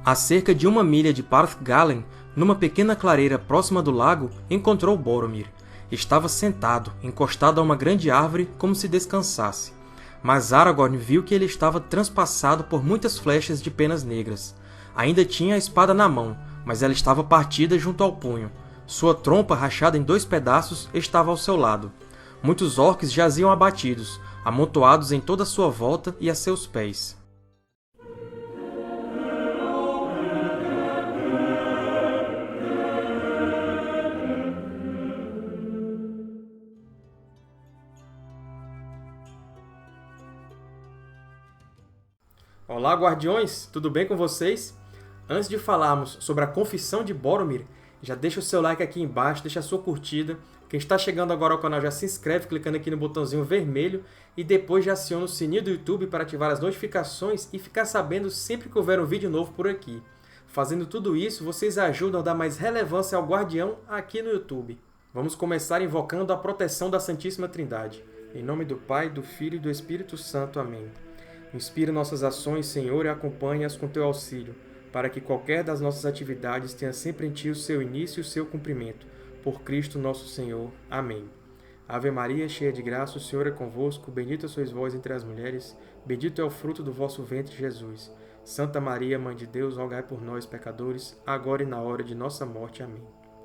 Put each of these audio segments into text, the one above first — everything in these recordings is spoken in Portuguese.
A cerca de 1 milha de Parth Galen, numa pequena clareira próxima do lago, encontrou Boromir. Estava sentado, encostado a uma grande árvore, como se descansasse. Mas Aragorn viu que ele estava transpassado por muitas flechas de penas negras. Ainda tinha a espada na mão, mas ela estava partida junto ao punho. Sua trompa, rachada em 2 pedaços, estava ao seu lado. Muitos orcs jaziam abatidos, amontoados em toda a sua volta e a seus pés. Olá, guardiões! Tudo bem com vocês? Antes de falarmos sobre a Confissão de Boromir, já deixa o seu like aqui embaixo, deixa a sua curtida. Quem está chegando agora ao canal já se inscreve clicando aqui no botãozinho vermelho e depois já aciona o sininho do YouTube para ativar as notificações e ficar sabendo sempre que houver um vídeo novo por aqui. Fazendo tudo isso, vocês ajudam a dar mais relevância ao Guardião aqui no YouTube. Vamos começar invocando a proteção da Santíssima Trindade. Em nome do Pai, do Filho e do Espírito Santo. Amém. Inspira nossas ações, Senhor, e acompanha-as com teu auxílio, para que qualquer das nossas atividades tenha sempre em ti o seu início e o seu cumprimento. Por Cristo nosso Senhor. Amém. Ave Maria, cheia de graça, o Senhor é convosco, bendita sois vós entre as mulheres, bendito é o fruto do vosso ventre, Jesus. Santa Maria, Mãe de Deus, rogai por nós, pecadores, agora e na hora de nossa morte. Amém.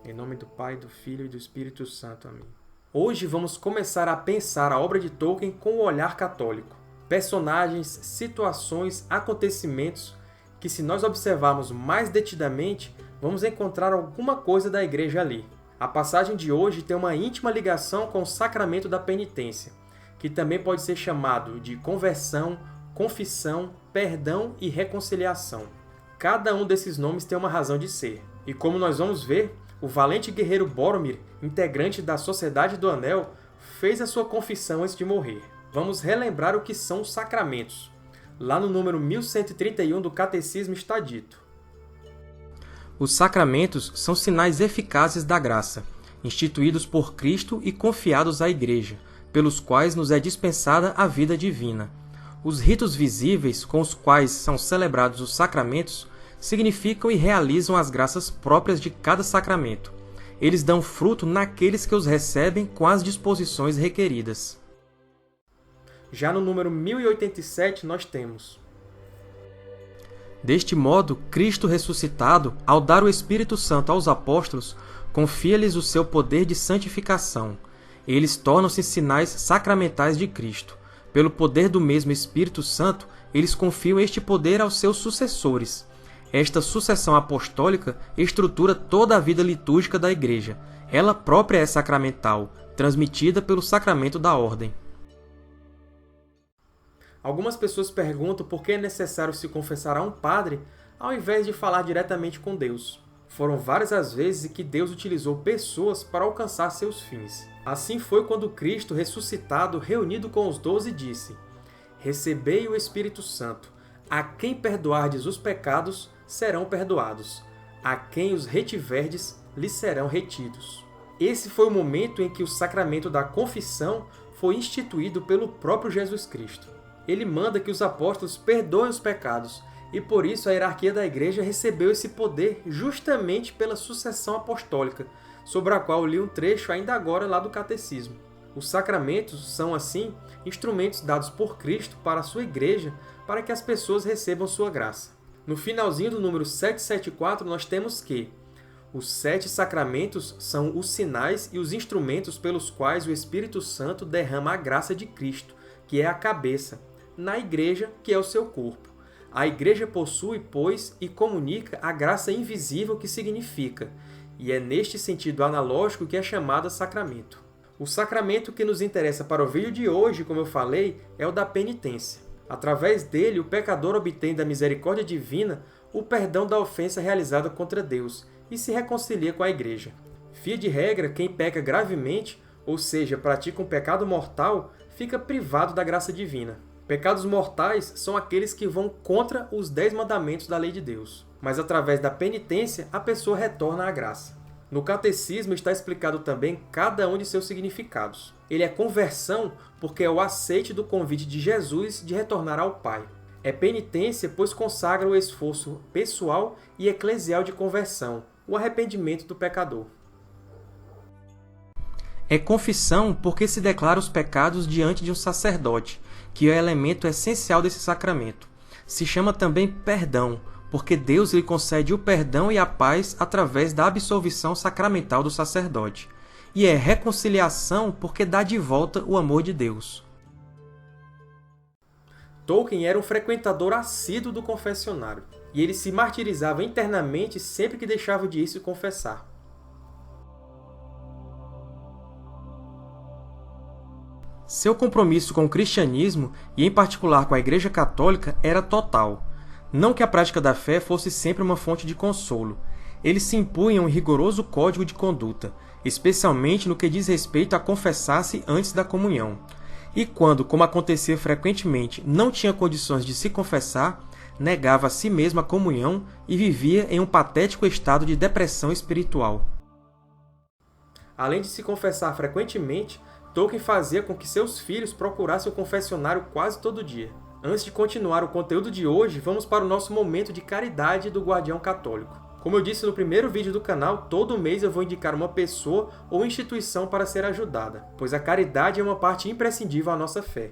Em nome do Pai, do Filho e do Espírito Santo. Amém. Hoje vamos começar a pensar a obra de Tolkien com o olhar católico. Personagens, situações, acontecimentos que, se nós observarmos mais detidamente, vamos encontrar alguma coisa da Igreja ali. A passagem de hoje tem uma íntima ligação com o sacramento da penitência, que também pode ser chamado de conversão, confissão, perdão e reconciliação. Cada um desses nomes tem uma razão de ser. E como nós vamos ver, o valente guerreiro Boromir, integrante da Sociedade do Anel, fez a sua confissão antes de morrer. Vamos relembrar o que são os sacramentos. Lá no número 1131 do Catecismo está dito: os sacramentos são sinais eficazes da graça, instituídos por Cristo e confiados à Igreja, pelos quais nos é dispensada a vida divina. Os ritos visíveis com os quais são celebrados os sacramentos significam e realizam as graças próprias de cada sacramento. Eles dão fruto naqueles que os recebem com as disposições requeridas. Já no número 1087 nós temos: deste modo, Cristo ressuscitado, ao dar o Espírito Santo aos apóstolos, confia-lhes o seu poder de santificação. Eles tornam-se sinais sacramentais de Cristo. Pelo poder do mesmo Espírito Santo, eles confiam este poder aos seus sucessores. Esta sucessão apostólica estrutura toda a vida litúrgica da Igreja. Ela própria é sacramental, transmitida pelo sacramento da ordem. Algumas pessoas perguntam por que é necessário se confessar a um padre ao invés de falar diretamente com Deus. Foram várias as vezes que Deus utilizou pessoas para alcançar seus fins. Assim foi quando Cristo, ressuscitado, reunido com os 12, disse: recebei o Espírito Santo. A quem perdoardes os pecados, serão perdoados. A quem os retiverdes, lhes serão retidos. Esse foi o momento em que o sacramento da confissão foi instituído pelo próprio Jesus Cristo. Ele manda que os apóstolos perdoem os pecados, e por isso a hierarquia da Igreja recebeu esse poder justamente pela sucessão apostólica, sobre a qual eu li um trecho ainda agora lá do Catecismo. Os sacramentos são, assim, instrumentos dados por Cristo para a sua Igreja para que as pessoas recebam sua graça. No finalzinho do número 774, nós temos que os 7 sacramentos são os sinais e os instrumentos pelos quais o Espírito Santo derrama a graça de Cristo, que é a cabeça, na Igreja, que é o seu corpo. A Igreja possui, pois, e comunica a graça invisível que significa, e é neste sentido analógico que é chamada sacramento. O sacramento que nos interessa para o vídeo de hoje, como eu falei, é o da penitência. Através dele, o pecador obtém da misericórdia divina o perdão da ofensa realizada contra Deus e se reconcilia com a Igreja. Via de regra, quem peca gravemente, ou seja, pratica um pecado mortal, fica privado da graça divina. Pecados mortais são aqueles que vão contra os 10 mandamentos da lei de Deus. Mas através da penitência, a pessoa retorna à graça. No Catecismo está explicado também cada um de seus significados. Ele é conversão porque é o aceite do convite de Jesus de retornar ao Pai. É penitência, pois consagra o esforço pessoal e eclesial de conversão, o arrependimento do pecador. É confissão porque se declara os pecados diante de um sacerdote, que é o elemento essencial desse sacramento. Se chama também perdão, porque Deus lhe concede o perdão e a paz através da absolvição sacramental do sacerdote. E é reconciliação porque dá de volta o amor de Deus. Tolkien era um frequentador assíduo do confessionário, e ele se martirizava internamente sempre que deixava de ir se confessar. Seu compromisso com o cristianismo, e em particular com a Igreja Católica, era total. Não que a prática da fé fosse sempre uma fonte de consolo. Ele se impunha um rigoroso código de conduta, especialmente no que diz respeito a confessar-se antes da comunhão. E quando, como acontecia frequentemente, não tinha condições de se confessar, negava a si mesmo a comunhão e vivia em um patético estado de depressão espiritual. Além de se confessar frequentemente, Tolkien fazia com que seus filhos procurassem o confessionário quase todo dia. Antes de continuar o conteúdo de hoje, vamos para o nosso momento de caridade do Guardião Católico. Como eu disse no primeiro vídeo do canal, todo mês eu vou indicar uma pessoa ou instituição para ser ajudada, pois a caridade é uma parte imprescindível à nossa fé.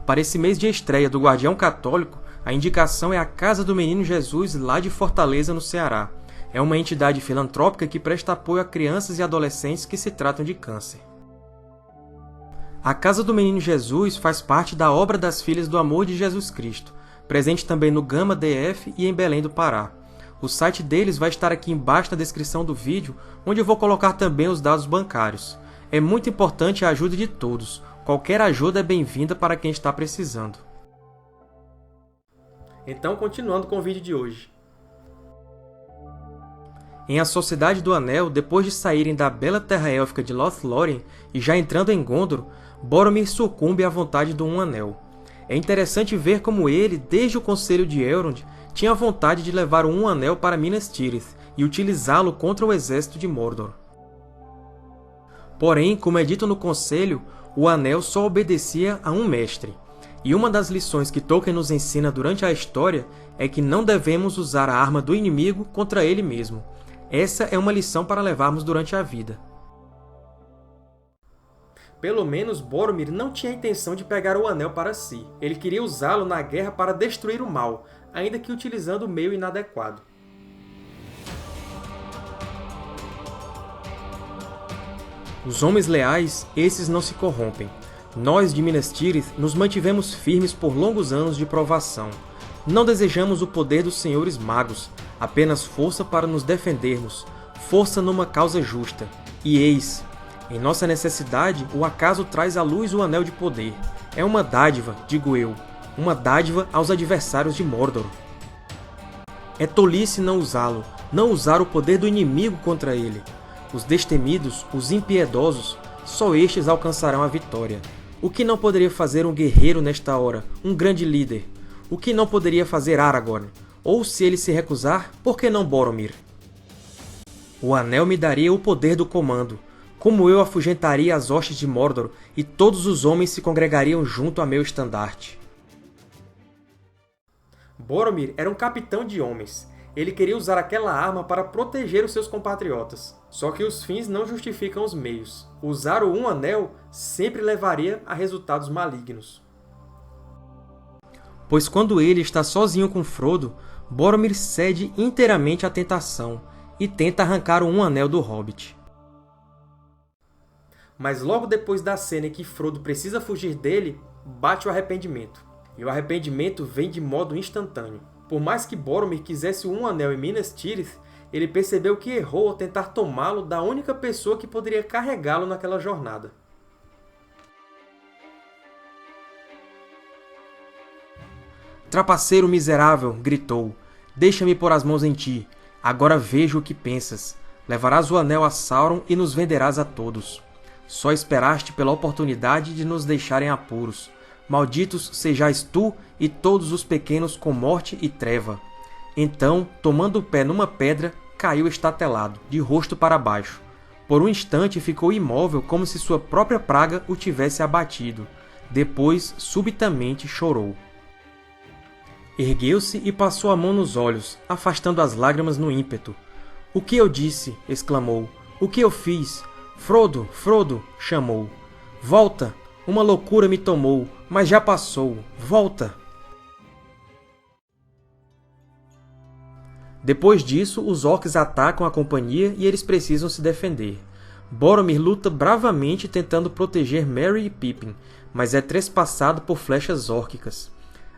Para esse mês de estreia do Guardião Católico, a indicação é a Casa do Menino Jesus, lá de Fortaleza, no Ceará. É uma entidade filantrópica que presta apoio a crianças e adolescentes que se tratam de câncer. A Casa do Menino Jesus faz parte da Obra das Filhas do Amor de Jesus Cristo, presente também no Gama DF e em Belém do Pará. O site deles vai estar aqui embaixo na descrição do vídeo, onde eu vou colocar também os dados bancários. É muito importante a ajuda de todos. Qualquer ajuda é bem-vinda para quem está precisando. Então, continuando com o vídeo de hoje. Em A Sociedade do Anel, depois de saírem da bela terra élfica de Lothlórien e já entrando em Gondor, Boromir sucumbe à vontade do Um Anel. É interessante ver como ele, desde o Conselho de Elrond, tinha a vontade de levar o Um Anel para Minas Tirith e utilizá-lo contra o exército de Mordor. Porém, como é dito no Conselho, o Anel só obedecia a um mestre. E uma das lições que Tolkien nos ensina durante a história é que não devemos usar a arma do inimigo contra ele mesmo. Essa é uma lição para levarmos durante a vida. Pelo menos Boromir não tinha a intenção de pegar o Anel para si. Ele queria usá-lo na guerra para destruir o mal, ainda que utilizando o meio inadequado. Os homens leais, esses não se corrompem. Nós, de Minas Tirith, nos mantivemos firmes por longos anos de provação. Não desejamos o poder dos senhores magos, apenas força para nos defendermos, força numa causa justa. E eis, em nossa necessidade, o acaso traz à luz o Anel de Poder. É uma dádiva, digo eu, uma dádiva aos adversários de Mordor. É tolice não usá-lo, não usar o poder do inimigo contra ele. Os destemidos, os impiedosos, só estes alcançarão a vitória. O que não poderia fazer um guerreiro nesta hora, um grande líder? O que não poderia fazer Aragorn? Ou, se ele se recusar, por que não Boromir? O Anel me daria o poder do comando. Como eu afugentaria as hostes de Mordor, e todos os homens se congregariam junto a meu estandarte. Boromir era um capitão de homens. Ele queria usar aquela arma para proteger os seus compatriotas. Só que os fins não justificam os meios. Usar o Um Anel sempre levaria a resultados malignos. Pois quando ele está sozinho com Frodo, Boromir cede inteiramente à tentação e tenta arrancar o Um Anel do Hobbit. Mas logo depois da cena em que Frodo precisa fugir dele, bate o arrependimento. E o arrependimento vem de modo instantâneo. Por mais que Boromir quisesse o Um Anel em Minas Tirith, ele percebeu que errou ao tentar tomá-lo da única pessoa que poderia carregá-lo naquela jornada. Trapaceiro miserável, gritou, deixa-me pôr as mãos em ti. Agora vejo o que pensas. Levarás o Anel a Sauron e nos venderás a todos. Só esperaste pela oportunidade de nos deixar em apuros. Malditos sejais tu e todos os pequenos com morte e treva. Então, tomando o pé numa pedra, caiu estatelado, de rosto para baixo. Por um instante ficou imóvel como se sua própria praga o tivesse abatido. Depois, subitamente, chorou. Ergueu-se e passou a mão nos olhos, afastando as lágrimas no ímpeto. — O que eu disse? Exclamou. — O que eu fiz? Frodo, Frodo! Chamou. — Volta! Uma loucura me tomou, mas já passou. Volta! Depois disso, os orcs atacam a companhia e eles precisam se defender. Boromir luta bravamente tentando proteger Merry e Pippin, mas é trespassado por flechas órquicas.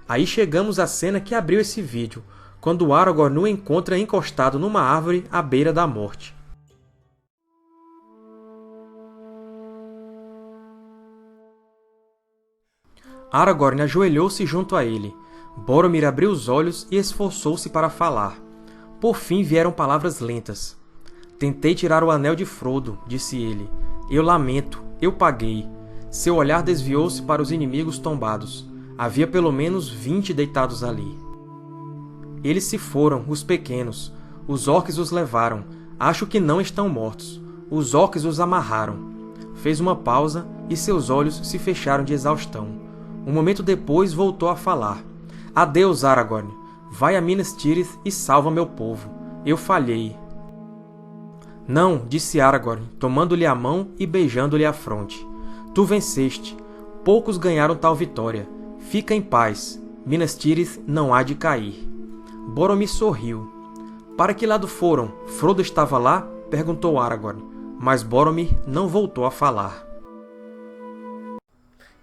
Aí chegamos à cena que abriu esse vídeo, quando Aragorn o encontra encostado numa árvore à beira da morte. Aragorn ajoelhou-se junto a ele. Boromir abriu os olhos e esforçou-se para falar. Por fim vieram palavras lentas. — Tentei tirar o anel de Frodo, disse ele. Eu lamento, eu paguei. Seu olhar desviou-se para os inimigos tombados. Havia pelo menos 20 deitados ali. Eles se foram, os pequenos. Os orcs os levaram. Acho que não estão mortos. Os orcs os amarraram. Fez uma pausa e seus olhos se fecharam de exaustão. Um momento depois voltou a falar. — Adeus, Aragorn. Vai a Minas Tirith e salva meu povo. Eu falhei. — Não, disse Aragorn, tomando-lhe a mão e beijando-lhe a fronte. Tu venceste. Poucos ganharam tal vitória. Fica em paz. Minas Tirith não há de cair. Boromir sorriu. — Para que lado foram? Frodo estava lá? Perguntou Aragorn. Mas Boromir não voltou a falar.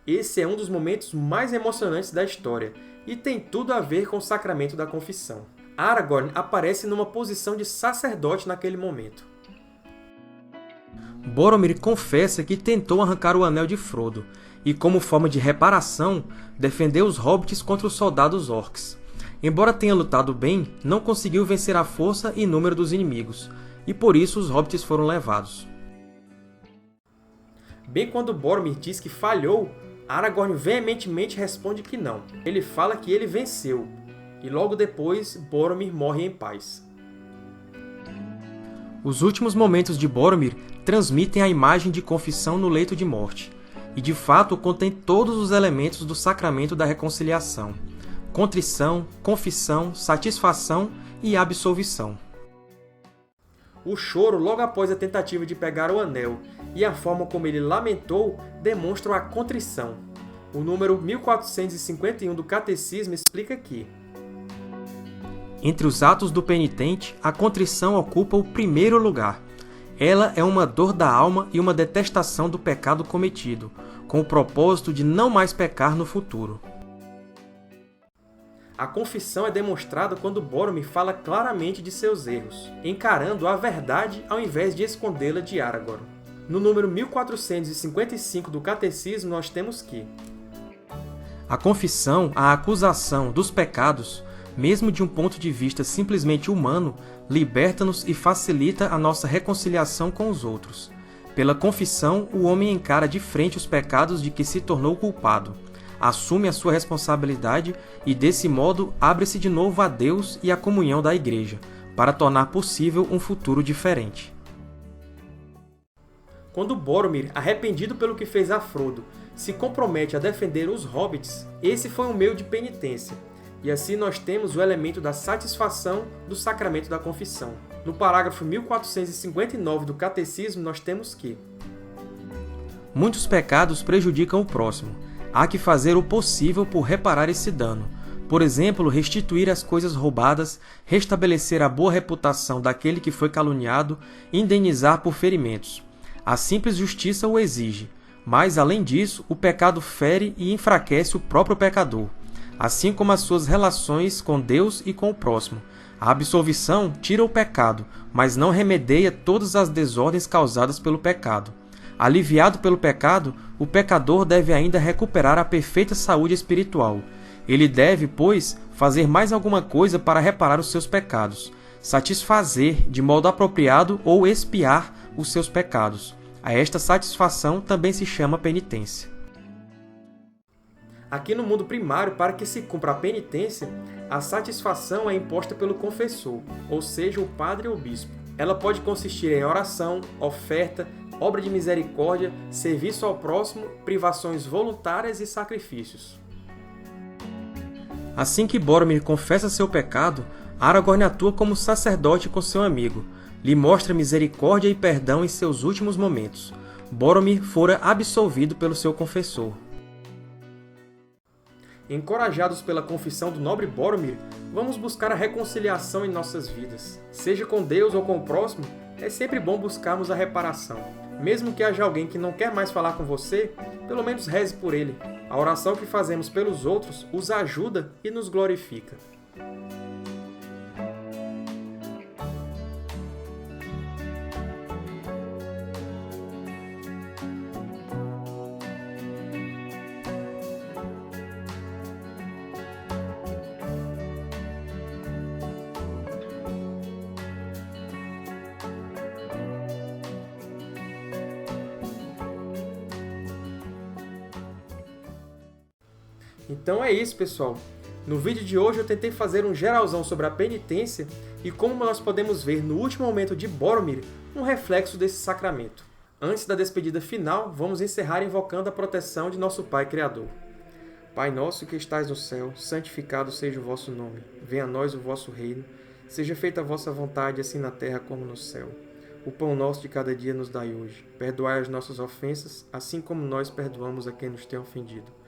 Esse é um dos momentos mais emocionantes da história, e tem tudo a ver com o sacramento da confissão. Aragorn aparece numa posição de sacerdote naquele momento. Boromir confessa que tentou arrancar o anel de Frodo, e como forma de reparação, defendeu os hobbits contra os soldados orcs. Embora tenha lutado bem, não conseguiu vencer a força e número dos inimigos, e por isso os hobbits foram levados. Bem quando Boromir diz que falhou, Aragorn veementemente responde que não. Ele fala que ele venceu, e logo depois Boromir morre em paz. Os últimos momentos de Boromir transmitem a imagem de confissão no leito de morte, e de fato contém todos os elementos do sacramento da reconciliação: contrição, confissão, satisfação e absolvição. O choro logo após a tentativa de pegar o anel e a forma como ele lamentou demonstram a contrição. O número 1451 do Catecismo explica que: entre os atos do penitente, a contrição ocupa o primeiro lugar. Ela é uma dor da alma e uma detestação do pecado cometido, com o propósito de não mais pecar no futuro. A confissão é demonstrada quando Boromir fala claramente de seus erros, encarando a verdade ao invés de escondê-la de Aragorn. No número 1455 do Catecismo, nós temos que: a confissão, a acusação dos pecados, mesmo de um ponto de vista simplesmente humano, liberta-nos e facilita a nossa reconciliação com os outros. Pela confissão, o homem encara de frente os pecados de que se tornou culpado, assume a sua responsabilidade e, desse modo, abre-se de novo a Deus e à comunhão da Igreja, para tornar possível um futuro diferente. Quando Boromir, arrependido pelo que fez a Frodo, se compromete a defender os hobbits, esse foi um meio de penitência, e assim nós temos o elemento da satisfação do sacramento da confissão. No parágrafo 1459 do Catecismo, nós temos que: muitos pecados prejudicam o próximo. Há que fazer o possível por reparar esse dano. Por exemplo, restituir as coisas roubadas, restabelecer a boa reputação daquele que foi caluniado, indenizar por ferimentos. A simples justiça o exige, mas, além disso, o pecado fere e enfraquece o próprio pecador, assim como as suas relações com Deus e com o próximo. A absolvição tira o pecado, mas não remedeia todas as desordens causadas pelo pecado. Aliviado pelo pecado, o pecador deve ainda recuperar a perfeita saúde espiritual. Ele deve, pois, fazer mais alguma coisa para reparar os seus pecados, satisfazer de modo apropriado ou expiar os seus pecados. A esta satisfação também se chama penitência. Aqui no mundo primário, para que se cumpra a penitência, a satisfação é imposta pelo confessor, ou seja, o padre ou bispo. Ela pode consistir em oração, oferta, obra de misericórdia, serviço ao próximo, privações voluntárias e sacrifícios. Assim que Boromir confessa seu pecado, Aragorn atua como sacerdote com seu amigo, lhe mostra misericórdia e perdão em seus últimos momentos. Boromir fora absolvido pelo seu confessor. Encorajados pela confissão do nobre Boromir, vamos buscar a reconciliação em nossas vidas. Seja com Deus ou com o próximo, é sempre bom buscarmos a reparação. Mesmo que haja alguém que não quer mais falar com você, pelo menos reze por ele. A oração que fazemos pelos outros os ajuda e nos glorifica. Então é isso, pessoal. No vídeo de hoje eu tentei fazer um geralzão sobre a penitência e como nós podemos ver no último momento de Boromir um reflexo desse sacramento. Antes da despedida final, vamos encerrar invocando a proteção de nosso Pai Criador. Pai nosso que estais no céu, santificado seja o vosso nome. Venha a nós o vosso reino. Seja feita a vossa vontade, assim na terra como no céu. O pão nosso de cada dia nos dai hoje. Perdoai as nossas ofensas, assim como nós perdoamos a quem nos tem ofendido.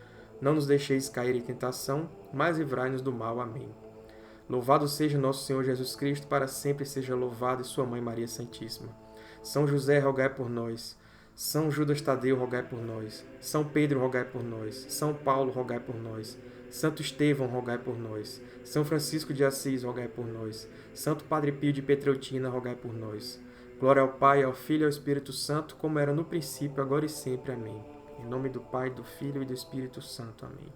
Não nos deixeis cair em tentação, mas livrai-nos do mal. Amém. Louvado seja nosso Senhor Jesus Cristo, para sempre seja louvado, e sua Mãe Maria Santíssima. São José, rogai por nós. São Judas Tadeu, rogai por nós. São Pedro, rogai por nós. São Paulo, rogai por nós. Santo Estevão, rogai por nós. São Francisco de Assis, rogai por nós. Santo Padre Pio de Petreutina, rogai por nós. Glória ao Pai, ao Filho e ao Espírito Santo, como era no princípio, agora e sempre. Amém. Em nome do Pai, do Filho e do Espírito Santo. Amém.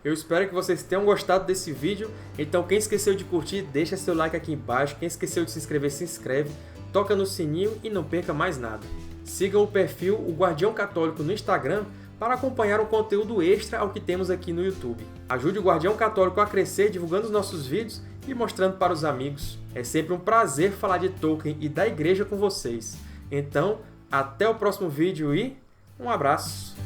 Eu espero que vocês tenham gostado desse vídeo. Então, quem esqueceu de curtir, deixa seu like aqui embaixo. Quem esqueceu de se inscrever, se inscreve. Toca no sininho e não perca mais nada. Sigam o perfil O Guardião Católico no Instagram para acompanhar um conteúdo extra ao que temos aqui no YouTube. Ajude o Guardião Católico a crescer divulgando os nossos vídeos e mostrando para os amigos. É sempre um prazer falar de Tolkien e da Igreja com vocês. Então, até o próximo vídeo e um abraço!